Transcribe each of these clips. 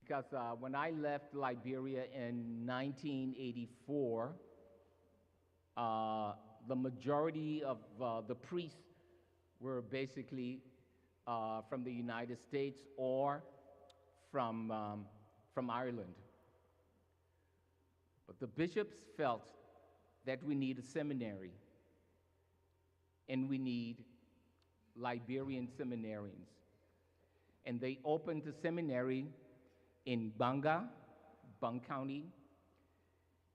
because when I left Liberia in 1984, the majority of the priests were basically from the United States or from Ireland. But the bishops felt that we need a seminary, and we need Liberian seminarians. And they opened a seminary in Bung County,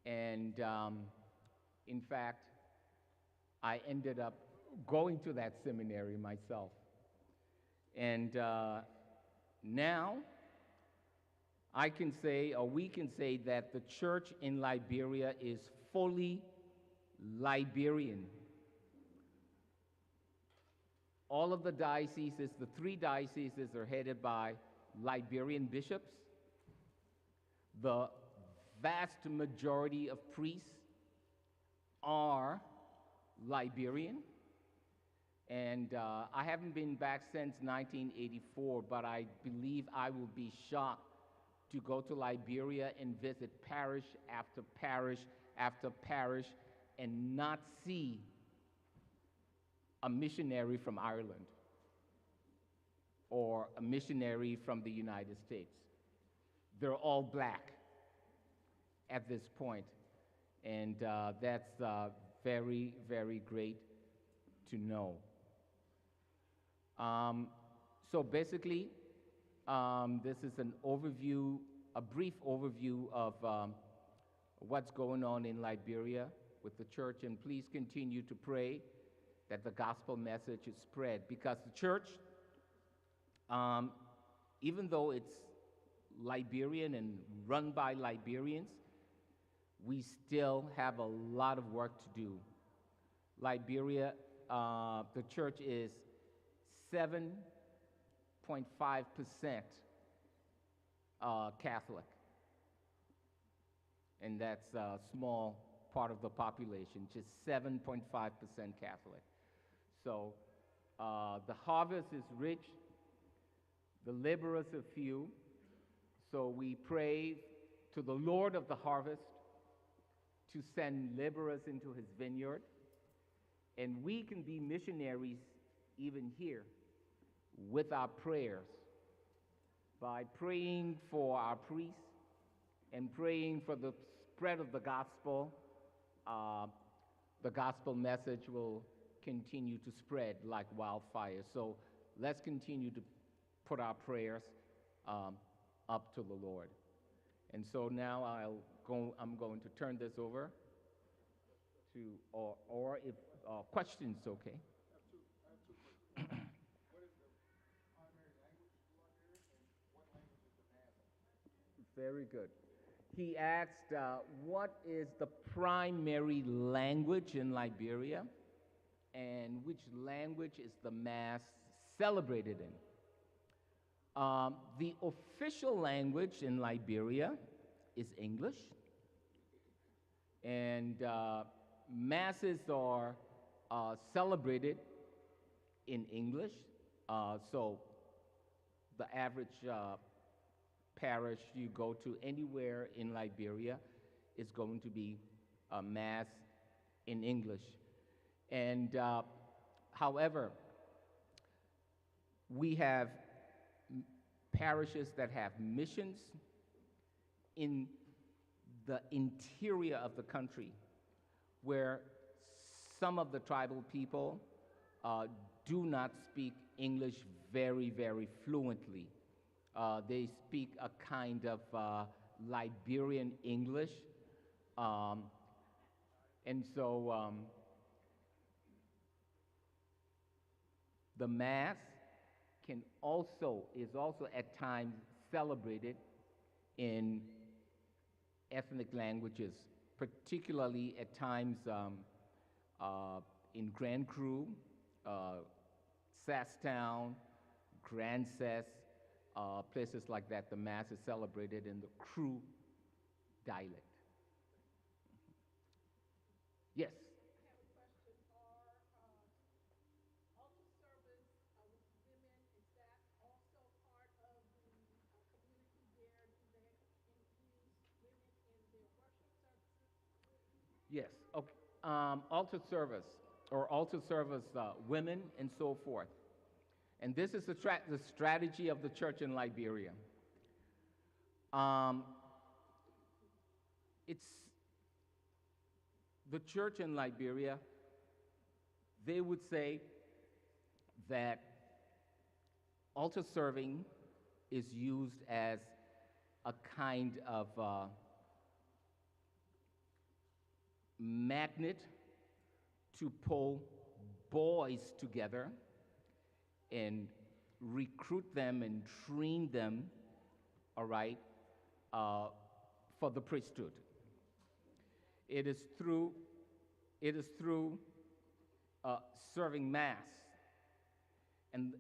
and in fact, I ended up going to that seminary myself. And now, I can say, or we can say, that the church in Liberia is fully Liberian. All of the dioceses, the 3 dioceses, are headed by Liberian bishops. The vast majority of priests are Liberian. And I haven't been back since 1984, but I believe I will be shocked to go to Liberia and visit parish after parish after parish and not see a missionary from Ireland or a missionary from the United States. They're all black at this point, and that's very, very great to know. So basically, this is an overview, a brief overview of what's going on in Liberia with the church, and please continue to pray that the gospel message is spread, because the church, even though it's Liberian and run by Liberians, we still have a lot of work to do. Liberia, the church is 7.5% Catholic, and that's a small part of the population, just 7.5% Catholic. So the harvest is rich, the laborers are few, so we pray to the Lord of the harvest to send laborers into his vineyard, and we can be missionaries even here with our prayers, by praying for our priests and praying for the spread of the gospel. The gospel message will continue to spread like wildfire. So let's continue to put our prayers up to the Lord. And so now I'm going to turn this over to, or if questions, okay? I have two questions. What is the primary language in Liberia, and what language is the mass? Very good. He asked, what is the primary language in Liberia, and which language is the Mass celebrated in? The official language in Liberia is English, and Masses are celebrated in English. So the average parish you go to anywhere in Liberia is going to be a Mass in English. And however, we have parishes that have missions in the interior of the country, where some of the tribal people do not speak English very, very fluently. They speak a kind of Liberian English, and so the Mass is also at times celebrated in ethnic languages, particularly at times in Grand Cru, Sasstown, Grand Cess, places like that. The Mass is celebrated in the Cru dialect. Yes? I have a question. Are altar service with women, is that also part of the community there? Do Yes. Okay. Altar service or altar service women and so forth. And this is the strategy of the church in Liberia. Um, it's the church in Liberia, they would say that altar serving is used as a kind of magnet to pull boys together and recruit them and train them, all right, uh, for the priesthood. It is through, it is through serving mass, and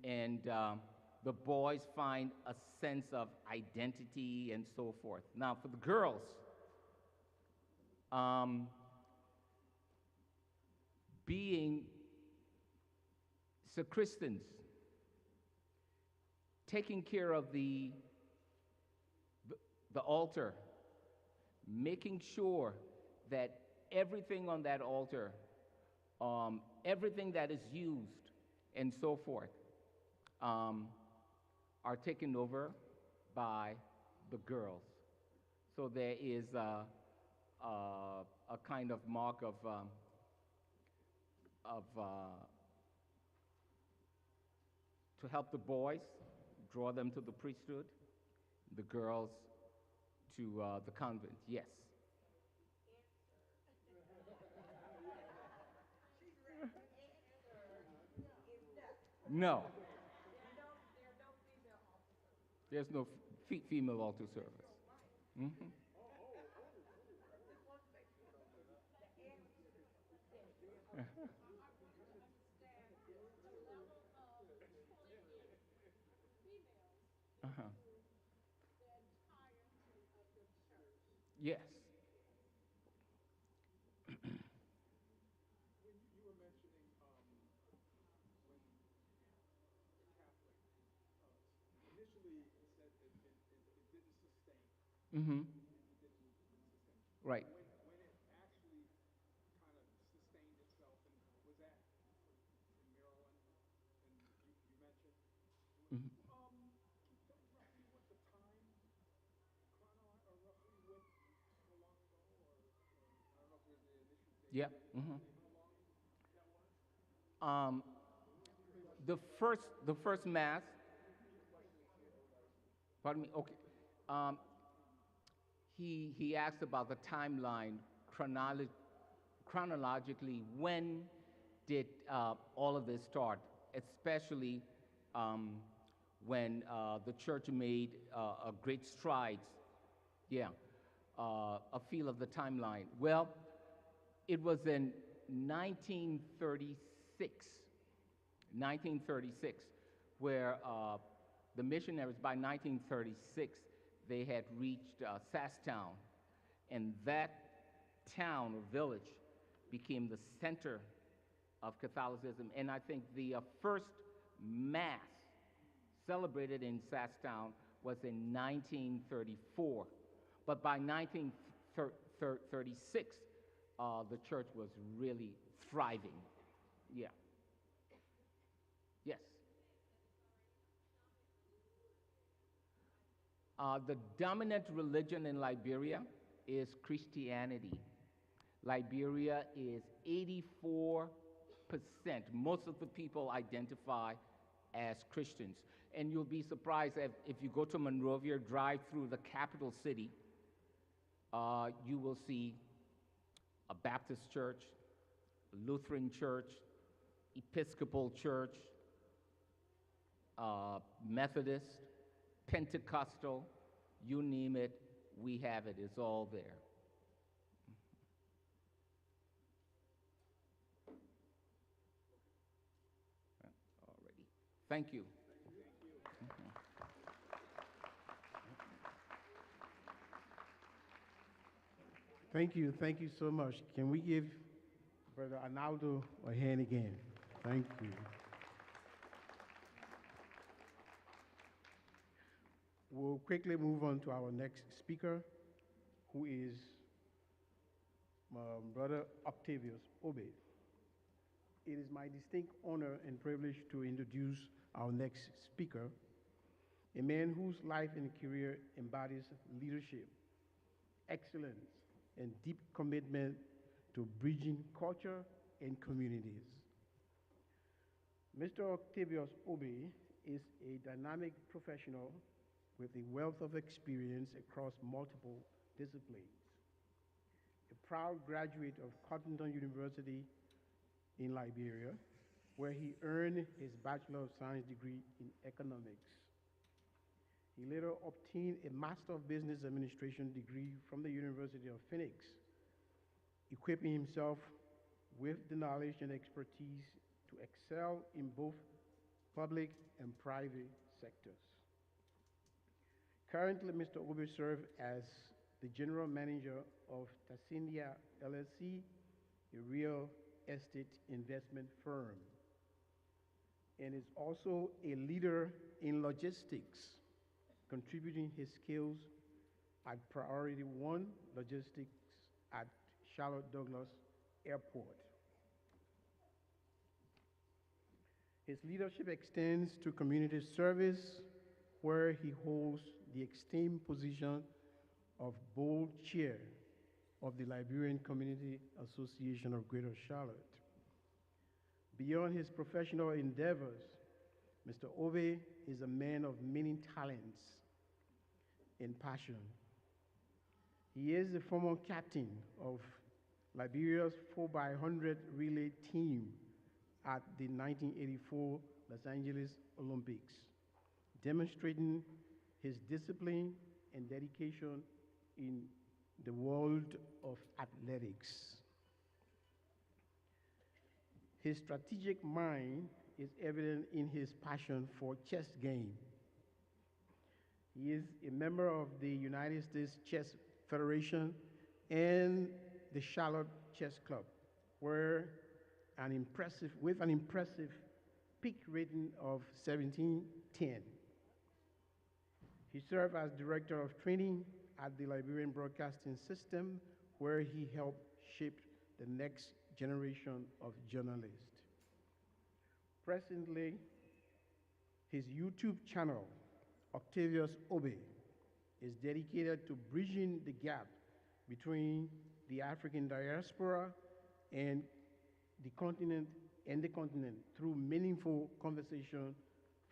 the boys find a sense of identity and so forth. Now, for the girls, um, being sacristans, taking care of the altar, making sure that everything on that altar, everything that is used, and so forth, are taken over by the girls. So there is a kind of mark of to help the boys, draw them to the priesthood, the girls to the convent. Yes. No, there's no female altar service. Hmm. Uh-huh. Yes. When you were mentioning when the Catholic initially said it didn't sustain. Mm-hmm. It didn't sustain. Right. When it actually kind of sustained itself, and was that in Maryland, and you mentioned, Mhm. roughly what the time, or roughly what, how long ago, or I don't know if there's an initial date. Yeah. Say Mm-hmm. how long that was? Um, the first mass. Pardon me. Okay. Um, he asked about the timeline chronologically. When did all of this start? Especially um, when the church made a great strides. Yeah. A feel of the timeline. Well, it was in 1936. 1936, where the missionaries, by 1936, they had reached Sasstown, and that town or village became the center of Catholicism. And I think the first Mass celebrated in Sasstown was in 1934. But by 1936, the church was really thriving. Yeah. Yes. The dominant religion in Liberia is Christianity. Liberia is 84%. Most of the people identify as Christians. And you'll be surprised if you go to Monrovia, drive through the capital city, you will see a Baptist church, a Lutheran church, Episcopal church, Methodist, Pentecostal, you name it, we have it. It's all there. Already. Thank you. Thank you so much. Can we give Brother Arnaldo a hand again? Thank you. We'll quickly move on to our next speaker, who is Brother Octavius Obe. It is my distinct honor and privilege to introduce our next speaker, a man whose life and career embodies leadership, excellence, and deep commitment to bridging culture and communities. Mr. Octavius Obe is a dynamic professional with a wealth of experience across multiple disciplines. A proud graduate of Cotton University in Liberia, where he earned his Bachelor of Science degree in economics. He later obtained a Master of Business Administration degree from the University of Phoenix, equipping himself with the knowledge and expertise to excel in both public and private sectors. Currently, Mr. Obe serves as the General Manager of Tassindia LLC, a real estate investment firm, and is also a leader in logistics, contributing his skills at Priority One Logistics at Charlotte Douglas Airport. His leadership extends to community service, where he holds the esteemed position of Board Chair of the Liberian Community Association of Greater Charlotte. Beyond his professional endeavors, Mr. Obe is a man of many talents and passion. He is the former captain of Liberia's 4x100 relay team at the 1984 Los Angeles Olympics, demonstrating his discipline and dedication in the world of athletics. His strategic mind is evident in his passion for chess game. He is a member of the United States Chess Federation and the Charlotte Chess Club, with an impressive peak rating of 1710. He served as Director of Training at the Liberian Broadcasting System, where he helped shape the next generation of journalists. Presently, his YouTube channel, Octavius Obe, is dedicated to bridging the gap between the African diaspora and the continent through meaningful conversation,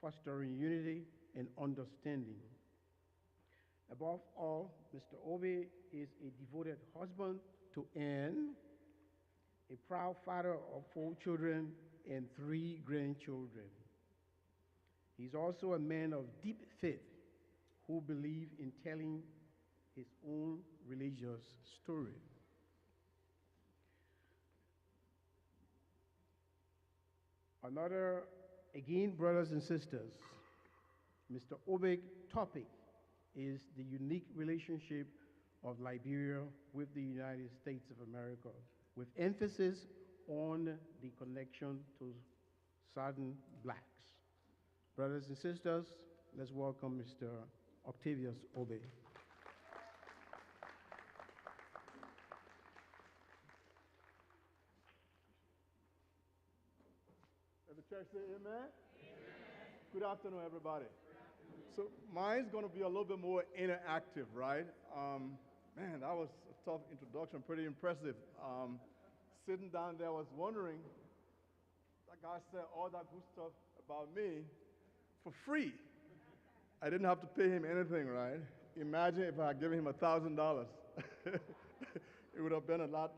fostering unity and understanding. Above all, Mr. Obe is a devoted husband to Anne, a proud father of 4 children and 3 grandchildren. He's also a man of deep faith who believes in telling his own religious story. Again, brothers and sisters, Mr. Obe's topic is the unique relationship of Liberia with the United States of America, with emphasis on the connection to Southern blacks. Brothers and sisters, let's welcome Mr. Octavius Obe. Let the church say amen. Good afternoon, everybody. So mine's going to be a little bit more interactive, right? Man, that was a tough introduction, pretty impressive. Sitting down there, I was wondering, that guy said all that good stuff about me for free. I didn't have to pay him anything, right? Imagine if I had given him $1,000. It would have been a lot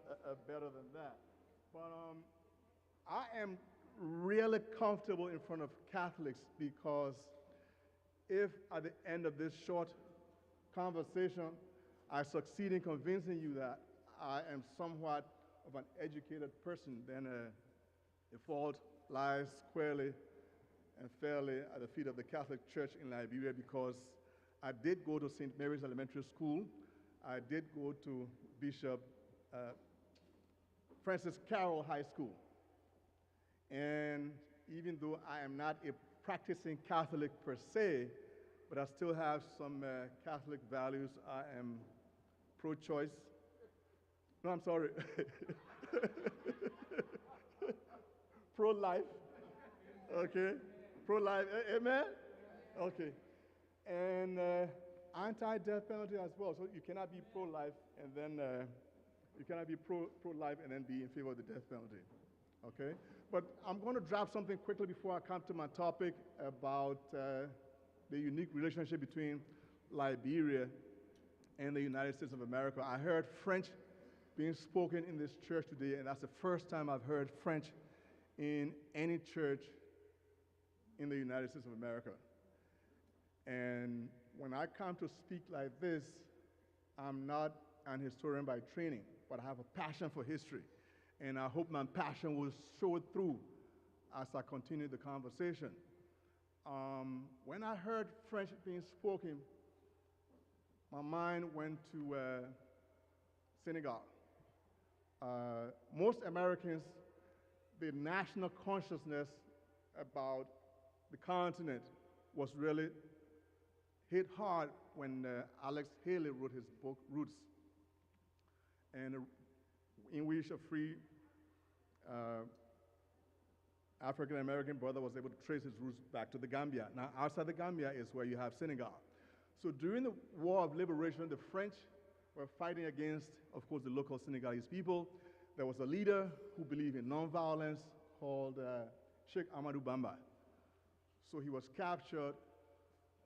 better than that. But I am really comfortable in front of Catholics because if at the end of this short conversation I succeed in convincing you that I am somewhat of an educated person, then the fault lies squarely and fairly at the feet of the Catholic Church in Liberia, because I did go to St. Mary's Elementary School. I did go to Bishop Francis Carroll High School. And even though I am not a practicing Catholic per se, but I still have some Catholic values. I am pro-choice, No, I'm sorry. Pro-life. Okay. Pro-life. Amen? Okay. And anti-death penalty as well. So you cannot be pro-life and then you cannot be pro-life and then be in favor of the death penalty. Okay? But I'm going to drop something quickly before I come to my topic about the unique relationship between Liberia and the United States of America. I heard French being spoken in this church today, and that's the first time I've heard French in any church in the United States of America. And when I come to speak like this, I'm not an historian by training, but I have a passion for history. And I hope my passion will show through as I continue the conversation. When I heard French being spoken, my mind went to Senegal. Most Americans, the national consciousness about the continent was really hit hard when Alex Haley wrote his book, Roots, and in which a free African-American brother was able to trace his roots back to the Gambia. Now, outside the Gambia is where you have Senegal. So during the War of Liberation, the French were fighting against, of course, the local Senegalese people. There was a leader who believed in nonviolence called Sheikh Amadou Bamba. So he was captured,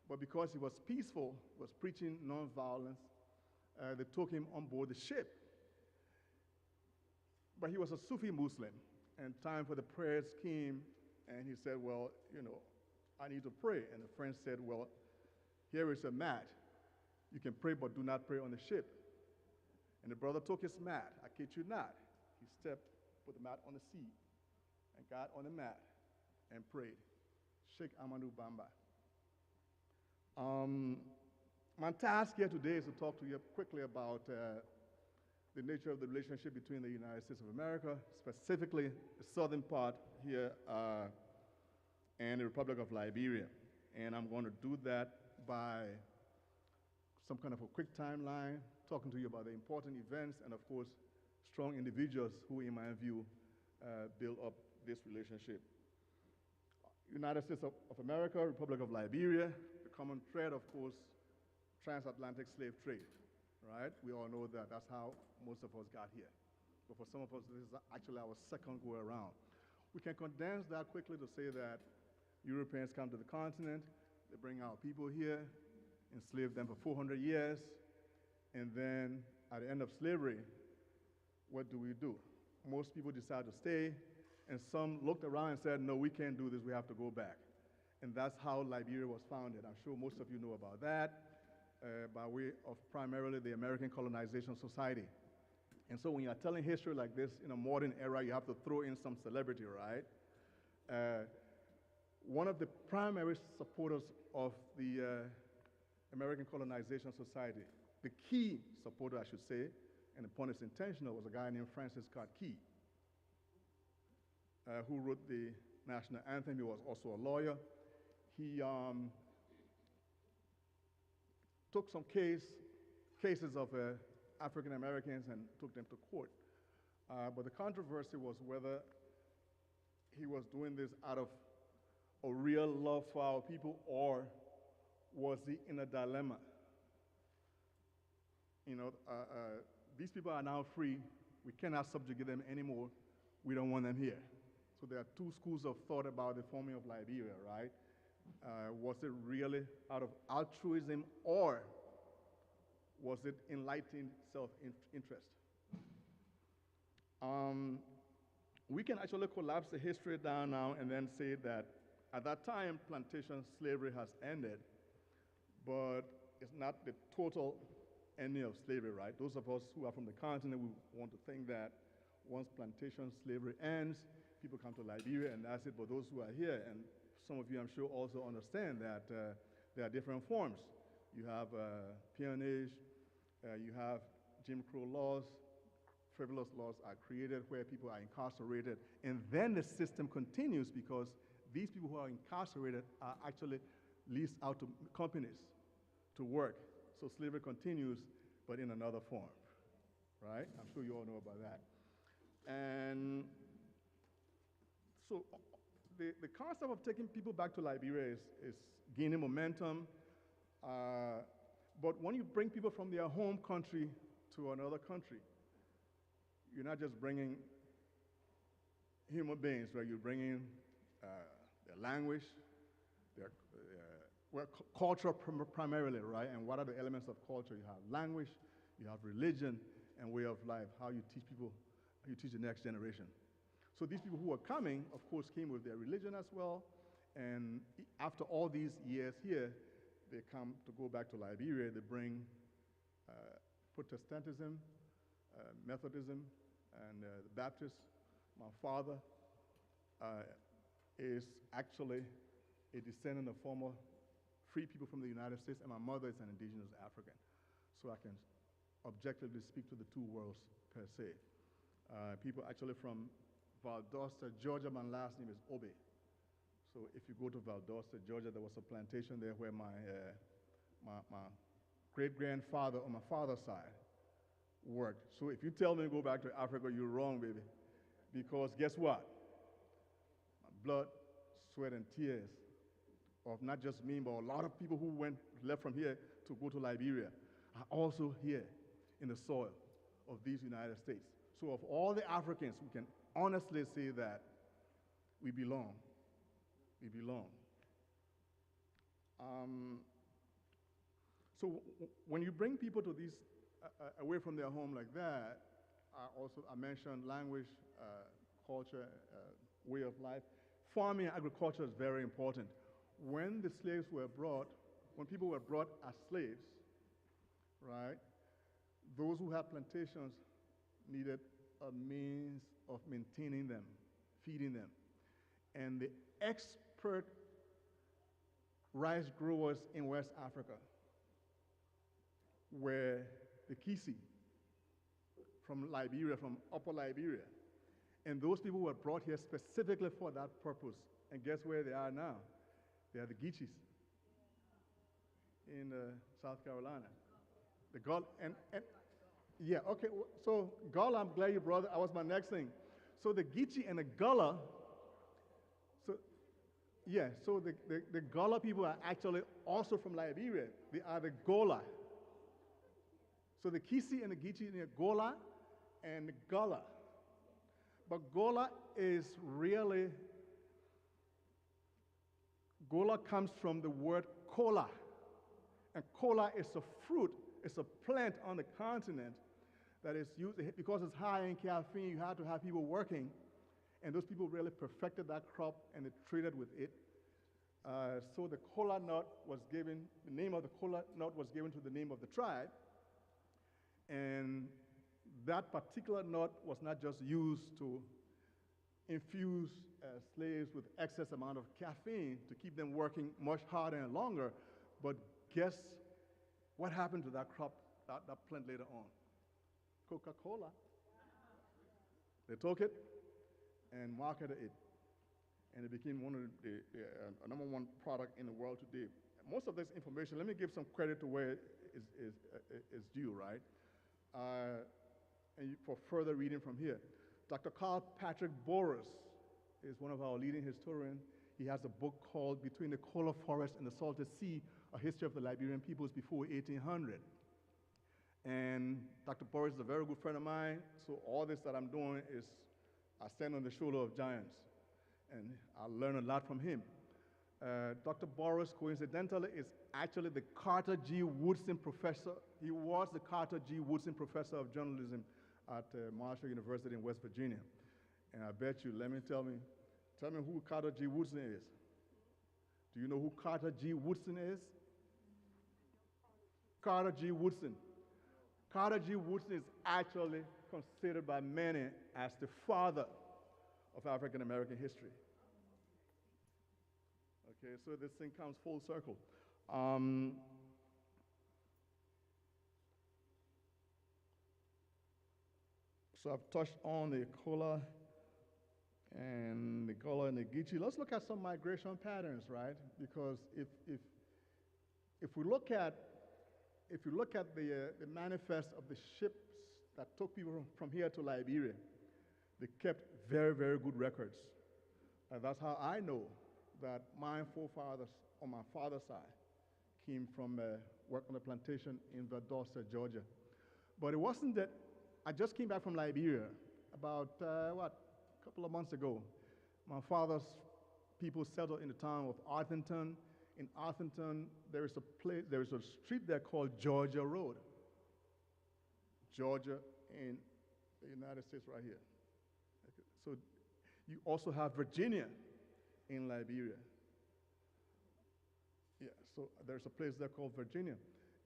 but because he was peaceful, was preaching nonviolence, they took him on board the ship. But he was a Sufi Muslim, and time for the prayers came, and he said, well, you know, I need to pray. And the French said, well, here is a mat. You can pray, but do not pray on the ship. And the brother took his mat. I kid you not. He stepped, put the mat on the seat, and got on the mat and prayed. Sheikh Amadou Bamba. My task here today is to talk to you quickly about the nature of the relationship between the United States of America, specifically the southern part here, and the Republic of Liberia. And I'm going to do that by some kind of a quick timeline, talking to you about the important events and, of course, strong individuals who, in my view, build up this relationship. United States of America, Republic of Liberia, the common thread, of course, transatlantic slave trade, right? We all know that. That's how most of us got here. But for some of us, this is actually our second go around. We can condense that quickly to say that Europeans come to the continent, they bring our people here, enslave them for 400 years, and then at the end of slavery, what do? Most people decide to stay, and some looked around and said, no, we can't do this, we have to go back. And that's how Liberia was founded. I'm sure most of you know about that, by way of primarily the American Colonization Society. And so when you are telling history like this in a modern era, you have to throw in some celebrity, right? One of the primary supporters of the American Colonization Society, the key supporter, I should say, and the point is intentional, was a guy named Francis Scott Key, who wrote the national anthem. He was also a lawyer. He took some cases of African Americans and took them to court. But the controversy was whether he was doing this out of a real love for our people, or was he in a dilemma? You know, these people are now free. We cannot subjugate them anymore. We don't want them here. So there are two schools of thought about the forming of Liberia, right? Was it really out of altruism, or was it enlightened self-interest? We can actually collapse the history down now and then say that at that time, plantation slavery has ended, but it's not the total ending of slavery, right? Those of us who are from the continent, we want to think that once plantation slavery ends, people come to Liberia and that's it. But those who are here, and some of you I'm sure also understand that there are different forms. You have peonage, you have Jim Crow laws, frivolous laws are created where people are incarcerated, and then the system continues because these people who are incarcerated are actually leased out to companies to work. So slavery continues, but in another form. right? I'm sure you all know about that. And so the concept of taking people back to Liberia is gaining momentum. But when you bring people from their home country to another country, you're not just bringing human beings, right? You're bringing their language, their culture primarily, right? And what are the elements of culture? You have language, you have religion, and way of life, how you teach people, how you teach the next generation. So these people who are coming, of course, came with their religion as well. And after all these years here, they come to go back to Liberia. They bring Protestantism, Methodism, and the Baptists. My father is actually a descendant of former free people from the United States, and my mother is an indigenous African. So I can objectively speak to the two worlds per se. People actually from Valdosta, Georgia, my last name is Obe. So if you go to Valdosta, Georgia, there was a plantation there where my great-grandfather on my father's side worked. So if you tell me to go back to Africa, you're wrong, baby. Because guess what? My blood, sweat, and tears of not just me, but a lot of people who left from here to go to Liberia are also here in the soil of these United States. So of all the Africans, we can honestly say that we belong. We belong. So when you bring people to these, away from their home like that, I mentioned language, culture, way of life. Farming and agriculture is very important. When the slaves were brought, when people were brought as slaves, right, those who had plantations needed a means of maintaining them, feeding them. And the expert rice growers in West Africa were the Kisi from Liberia, from Upper Liberia. And those people were brought here specifically for that purpose. And guess where they are now? They are the Geechees in South Carolina. The Gullah, and yeah, okay, so Gullah, I'm glad you brought it. That was my next thing. So the Geechee and the Gullah, so the Gullah people are actually also from Liberia. They are the Gola. So the Kisi and the Geechee, they're Gola and the Gullah. But Gola is really, Gola comes from the word cola. And cola is a fruit, it's a plant on the continent that is used, because it's high in caffeine, you have to have people working. And those people really perfected that crop and they traded with it. So the cola nut was given, the name of the cola nut was given to the name of the tribe. And that particular nut was not just used to infuse slaves with excess amount of caffeine to keep them working much harder and longer, but guess what happened to that crop, that plant later on? Coca-Cola. They took it and marketed it, and it became one of the number one product in the world today. Most of this information, let me give some credit to where it is due, right? And for further reading from here, Dr. Carl Patrick Boris is one of our leading historians. He has a book called Between the Cola Forest and the Salted Sea, A History of the Liberian Peoples Before 1800. And Dr. Boris is a very good friend of mine, so all this that I'm doing is I stand on the shoulder of giants, and I learn a lot from him. Dr. Boris, coincidentally, is actually the Carter G. Woodson Professor. He was the Carter G. Woodson Professor of Journalism at Marshall University in West Virginia. And I bet you, tell me who Carter G. Woodson is. Do you know who Carter G. Woodson is? Carter G. Woodson. Carter G. Woodson is actually considered by many as the father of African American history. Okay, so this thing comes full circle. So I've touched on the Kola and the Gullah and the Geechee. Let's look at some migration patterns, right? Because if you look at the manifest of the ships that took people from here to Liberia, they kept very, very good records. And that's how I know that my forefathers on my father's side came from work on a plantation in Valdosta, Georgia. But it wasn't that I just came back from Liberia about, a couple of months ago. My father's people settled in the town of Arthington. In Arthington, there is a street there called Georgia Road. Georgia in the United States right here. Okay. So you also have Virginia in Liberia. Yeah, so there's a place there called Virginia.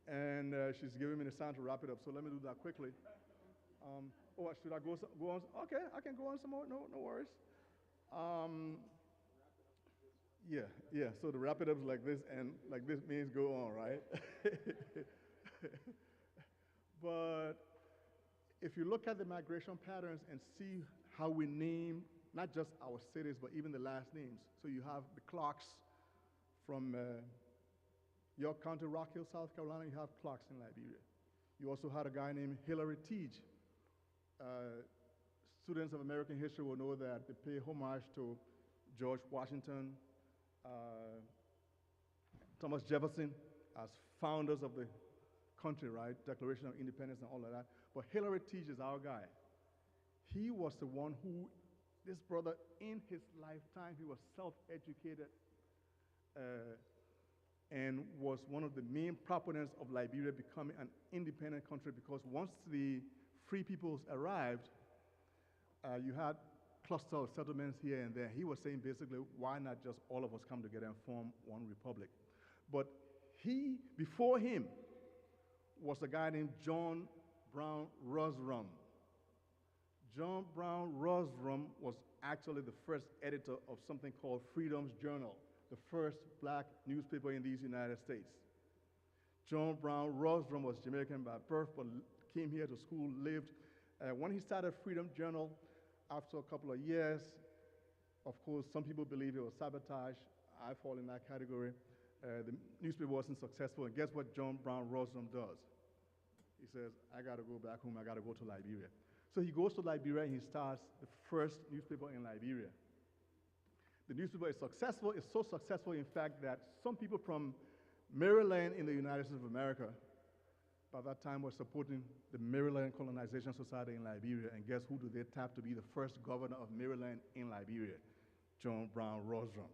And she's giving me the sign to wrap it up, so let me do that quickly. Should I go on? Okay, I can go on some more, no worries. Yeah, so to wrap it up is like this, and like this means go on, right? But if you look at the migration patterns and see how we name not just our cities, but even the last names. So you have the Clarks from York County, Rock Hill, South Carolina. You have Clarks in Liberia. You also had a guy named Hillary Teague. Students of American history will know that they pay homage to George Washington, Thomas Jefferson as founders of the country, right? Declaration of Independence and all of that. But Hillary Teague is our guy. He was the one who, this brother, in his lifetime, he was self-educated and was one of the main proponents of Liberia becoming an independent country, because once the free peoples arrived, you had cluster of settlements here and there. He was saying basically, why not just all of us come together and form one republic? But before him, was a guy named John Brown Rosrum. John Brown Rosrum was actually the first editor of something called Freedom's Journal, the first black newspaper in these United States. John Brown Rosrum was Jamaican by birth, but came here to school, lived. When he started Freedom Journal, after a couple of years, of course, some people believe it was sabotage. I fall in that category. The newspaper wasn't successful, and guess what John Brown Rosrum does? He says, I got to go back home, I got to go to Liberia. So he goes to Liberia and he starts the first newspaper in Liberia. The newspaper is successful. It's so successful, in fact, that some people from Maryland in the United States of America, by that time, were supporting the Maryland Colonization Society in Liberia. And guess who do they tap to be the first governor of Maryland in Liberia? John Brown Rosrum.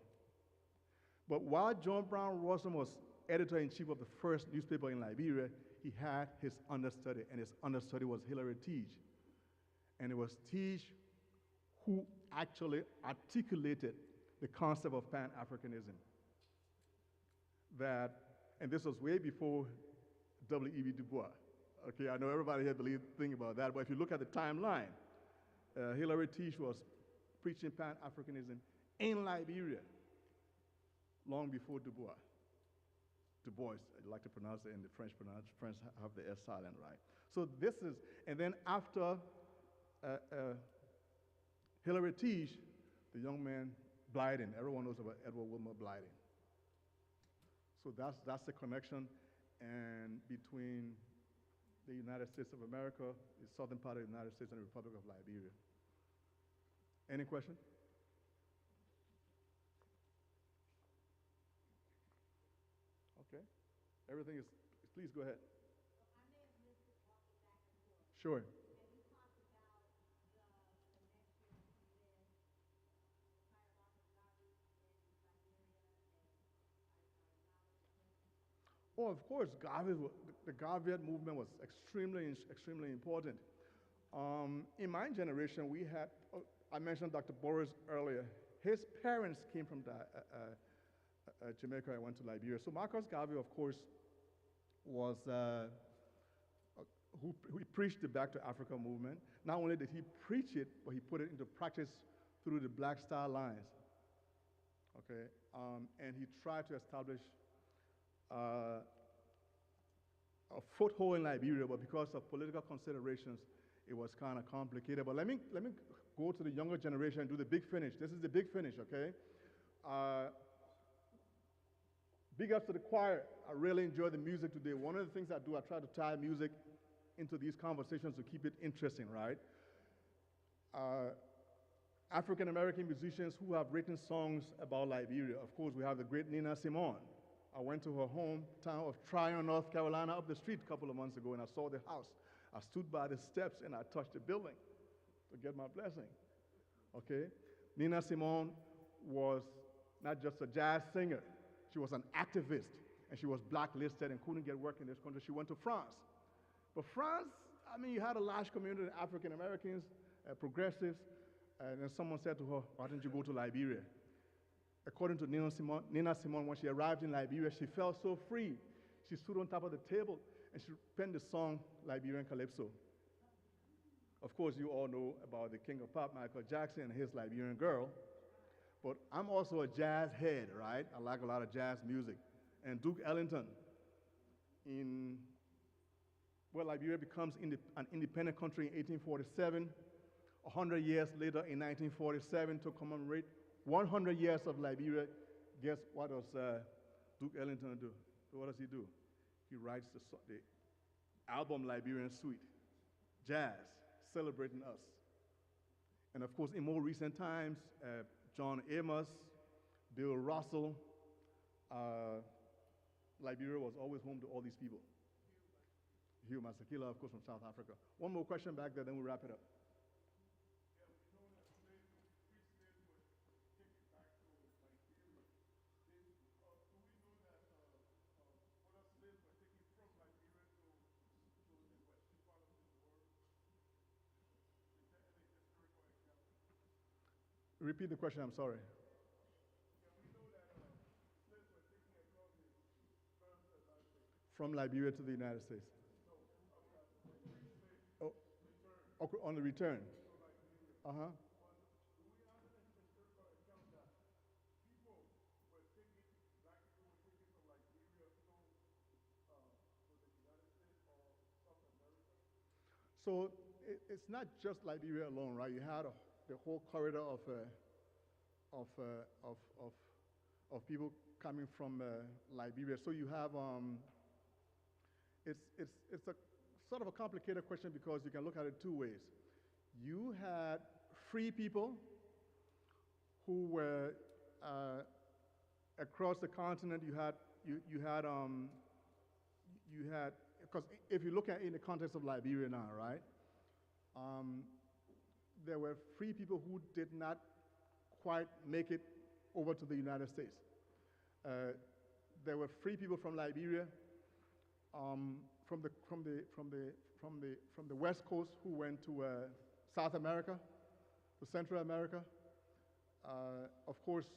But while John Brown Rosrum was editor-in-chief of the first newspaper in Liberia, he had his understudy, and his understudy was Hillary Teague. And it was Teague who actually articulated the concept of Pan-Africanism. And this was way before W.E.B. Du Bois. Okay, I know everybody here think about that, but if you look at the timeline, Hillary Teague was preaching Pan-Africanism in Liberia long before Du Bois. Du Bois, I like to pronounce it in the French have the S silent, right? So this is, and then after Hillary Teague, the young man Blyden. Everyone knows about Edward Wilmot Blyden. So that's the connection and between the United States of America, the southern part of the United States, and the Republic of Liberia. Any question? Okay. Everything is, please go ahead. Sure. Oh, of course, the Garvey movement was extremely, extremely important. In my generation, we had, I mentioned Dr. Boris earlier. His parents came from Jamaica and went to Liberia. So Marcus Garvey, of course, was who preached the Back to Africa movement. Not only did he preach it, but he put it into practice through the Black Star Lines. Okay, and he tried to establish a foothold in Liberia, but because of political considerations, it was kind of complicated. But let me go to the younger generation and do the big finish. This is the big finish, okay? Big ups to the choir. I really enjoy the music today. One of the things I do, I try to tie music into these conversations to keep it interesting, right? African American musicians who have written songs about Liberia. Of course, we have the great Nina Simone. I went to her hometown of Tryon, North Carolina, up the street a couple of months ago, and I saw the house. I stood by the steps and I touched the building to get my blessing. Okay? Nina Simone was not just a jazz singer, she was an activist, and she was blacklisted and couldn't get work in this country. She went to France. But France, I mean, you had a large community of African Americans, progressives, and then someone said to her, why don't you go to Liberia? According to Nina Simone, when she arrived in Liberia, she felt so free. She stood on top of the table and she penned the song Liberian Calypso. Of course, you all know about the king of pop, Michael Jackson, and his Liberian Girl. But I'm also a jazz head, right? I like a lot of jazz music. And Duke Ellington, Liberia becomes an independent country in 1847. 100 years later, in 1947, to commemorate 100 years of Liberia, guess what does Duke Ellington do? So what does he do? He writes the album Liberian Suite, jazz, celebrating us. And of course, in more recent times, John Amos, Bill Russell, Liberia was always home to all these people. Hugh Masekela, of course, from South Africa. One more question back there, then we'll wrap it up. Repeat the question, I'm sorry. From Liberia to the United States. Oh, okay, on the return. Uh-huh. So it's not just Liberia alone, right? You had the whole corridor of people coming from Liberia. So you have it's a sort of a complicated question because you can look at it two ways. You had free people who were across the continent. You had because if you look at it in the context of Liberia now, right? There were free people who did not quite make it over to the United States. There were free people from Liberia, from the West Coast who went to South America, to Central America. Of course,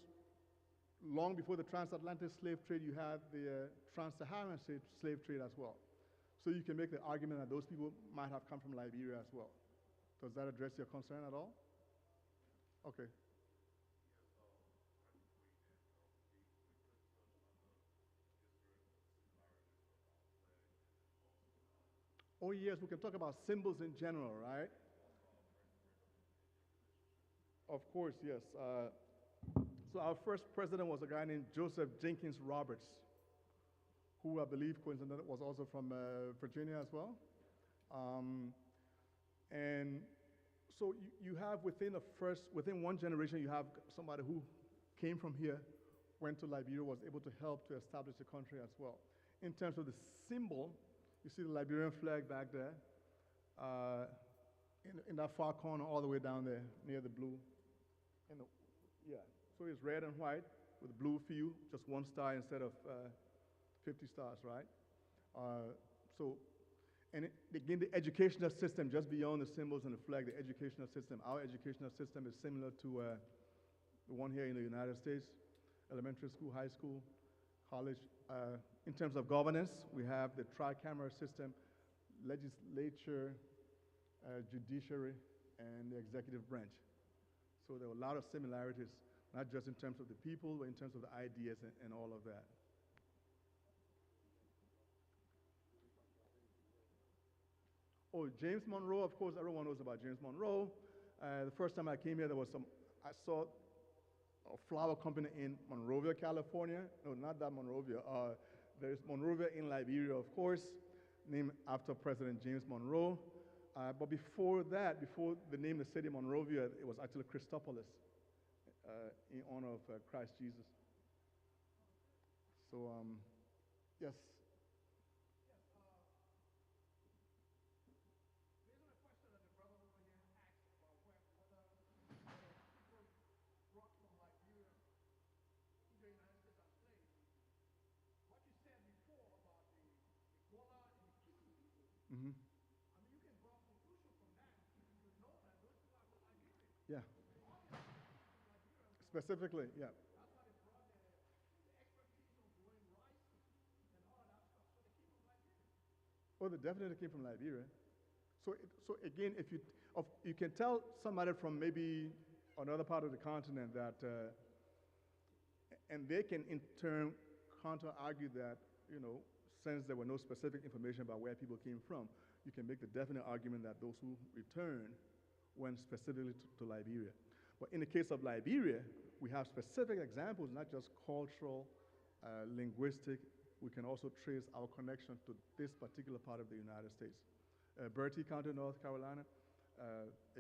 long before the transatlantic slave trade, you had the trans-Saharan slave trade as well. So you can make the argument that those people might have come from Liberia as well. Does that address your concern at all? Okay. Oh yes, we can talk about symbols in general, right? Of course, yes. So our first president was a guy named Joseph Jenkins Roberts, who I believe coincidentally was also from Virginia as well. And so you have within one generation, you have somebody who came from here, went to Liberia, was able to help to establish the country as well. In terms of the symbol, you see the Liberian flag back there, in that far corner all the way down there near the blue. So it's red and white with blue field, just one star instead of 50 stars, right? Again, the educational system, just beyond the symbols and the flag, the educational system, our educational system is similar to the one here in the United States, elementary school, high school, college. In terms of governance, we have the tri-camera system, legislature, judiciary, and the executive branch. So there are a lot of similarities, not just in terms of the people, but in terms of the ideas and all of that. Oh, James Monroe, of course, everyone knows about James Monroe. The first time I came here, I saw a flower company in Monrovia, California. No, not that Monrovia. There's Monrovia in Liberia, of course. named after President James Monroe. But before that, before the name of the city Monrovia, it was actually Christopolis, in honor of Christ Jesus. So, yes. Based on a question that the brother over here asked about whether people brought from Liberia to the United States as slaves, what you said before about the Iguala and the Kiku people, Mm-hmm. I mean, you can draw a conclusion from that to know that those people are from Liberia. Yeah. Obviously, from Liberia, Specifically, yeah. that's why they brought the expertise of growing rice and all of that stuff. So they came from Liberia. Oh, they definitely came from Liberia. So again, if you can tell somebody from maybe another part of the continent that, and they can in turn counter argue that, since there were no specific information about where people came from, you can make the definite argument that those who returned went specifically to Liberia. But in the case of Liberia, we have specific examples, not just cultural, linguistic. We can also trace our connection to this particular part of the United States. Bertie County, North Carolina.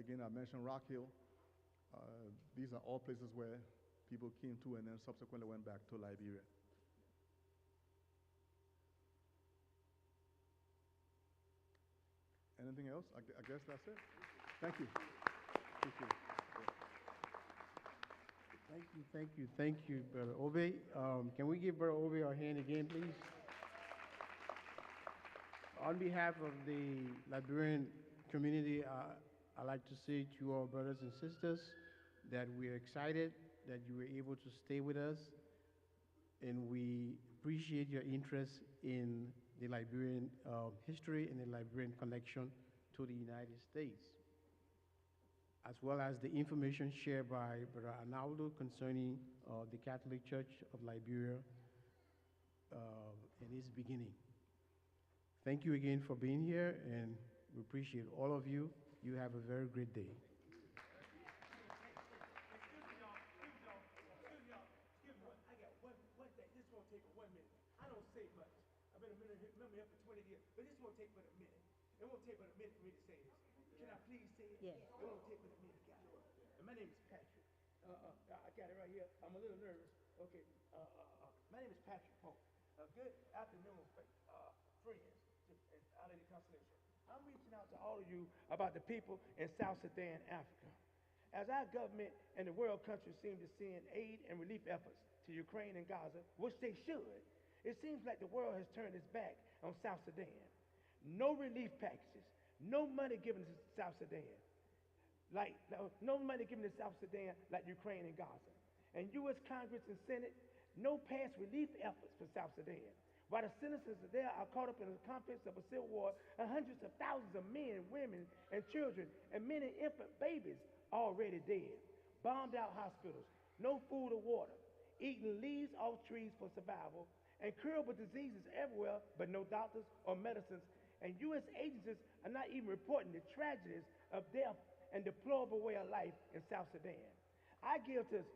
Again, I mentioned Rock Hill. These are all places where people came to and then subsequently went back to Liberia. Anything else? I guess that's it. Thank you. Appreciate it. Thank you, Brother Obe. Can we give Brother Obe our hand again, please? On behalf of the Liberian community, I'd like to say to our brothers and sisters that we're excited that you were able to stay with us, and we appreciate your interest in the Liberian history and the Liberian connection to the United States, as well as the information shared by Brother Arnaldo concerning the Catholic Church of Liberia and its beginning. Thank you again for being here, and we appreciate all of you. You have a very great day. Excuse me, I got one thing. This won't take but 1 minute. I don't say much. I've been a member here for 20 years, but this won't take but a minute. It won't take but a minute for me to say this. Can I please say it? Yes. It won't take but a minute, guys. And my name is Patrick. I got it right here. I'm a little nervous. Okay. My name is Patrick Pope. Good afternoon, friends, and Our Lady Constellation. I'm reaching out to all of you about the people in South Sudan, Africa. As our government and the world countries seem to send aid and relief efforts to Ukraine and Gaza, which they should, it seems like the world has turned its back on South Sudan. No relief packages, no money given to South Sudan, no money given to South Sudan like Ukraine and Gaza. And U.S. Congress and Senate, no past relief efforts for South Sudan. While the citizens there are caught up in the conflicts of a civil war, and hundreds of thousands of men, women, and children, and many infant babies already dead. Bombed out hospitals, no food or water, eating leaves off trees for survival, and curable diseases everywhere, but no doctors or medicines. And U.S. agencies are not even reporting the tragedies of death and deplorable way of life in South Sudan. I give to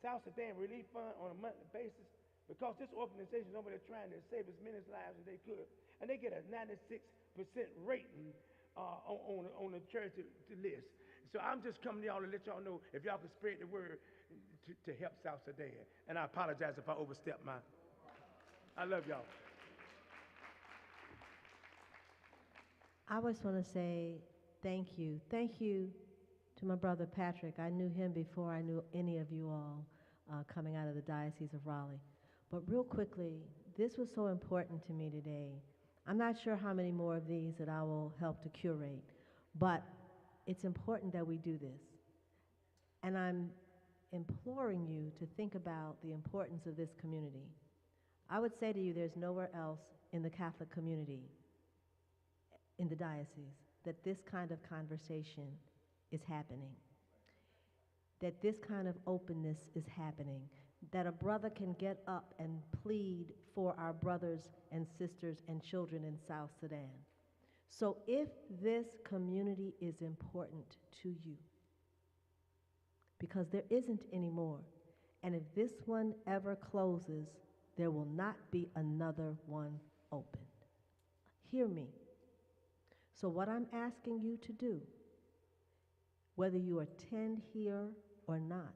South Sudan Relief Fund on a monthly basis because this organization is over there trying to save as many lives as they could. And they get a 96% rating on the charity list. So I'm just coming to y'all to let y'all know if y'all can spread the word to help South Sudan. And I apologize if I overstepped my. I love y'all. I just want to say thank you. Thank you to my brother Patrick. I knew him before I knew any of you all coming out of the Diocese of Raleigh. But real quickly, this was so important to me today. I'm not sure how many more of these that I will help to curate, but it's important that we do this. And I'm imploring you to think about the importance of this community. I would say to you, there's nowhere else in the Catholic community, in the diocese, that this kind of conversation is happening, that this kind of openness is happening, that a brother can get up and plead for our brothers and sisters and children in South Sudan. So if this community is important to you, because there isn't anymore, and if this one ever closes, there will not be another one opened. Hear me. So, what I'm asking you to do, whether you attend here or not,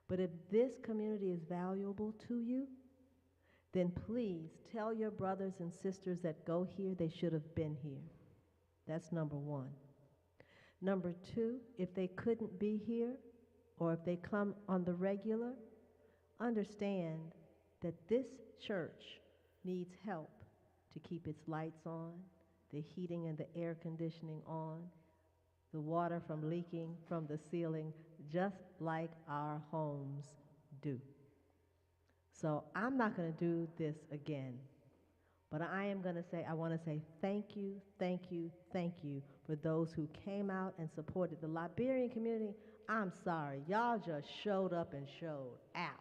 but if this community is valuable to you, then please tell your brothers and sisters that go here they should have been here. That's number one. Number two, if they couldn't be here, or if they come on the regular, understand that this church needs help to keep its lights on, the heating and the air conditioning on, the water from leaking from the ceiling, just like our homes do. So I'm not going to do this again, but I am going to say, I want to say thank you, thank you, thank you for those who came out and supported the Liberian community. I'm sorry, y'all just showed up and showed out.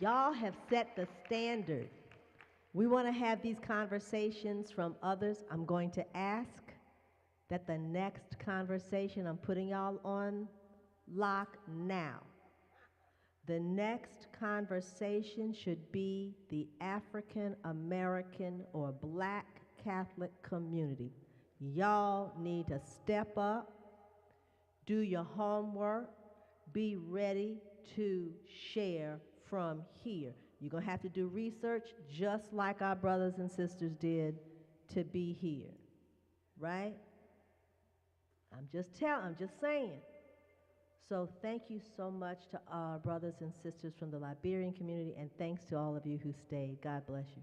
Y'all have set the standard. We want to have these conversations from others. I'm going to ask that the next conversation, I'm putting y'all on lock now. The next conversation should be the African American or Black Catholic community. Y'all need to step up, do your homework, be ready to share from here. You're going to have to do research just like our brothers and sisters did to be here, right? I'm just saying. So thank you so much to our brothers and sisters from the Liberian community, and thanks to all of you who stayed. God bless you.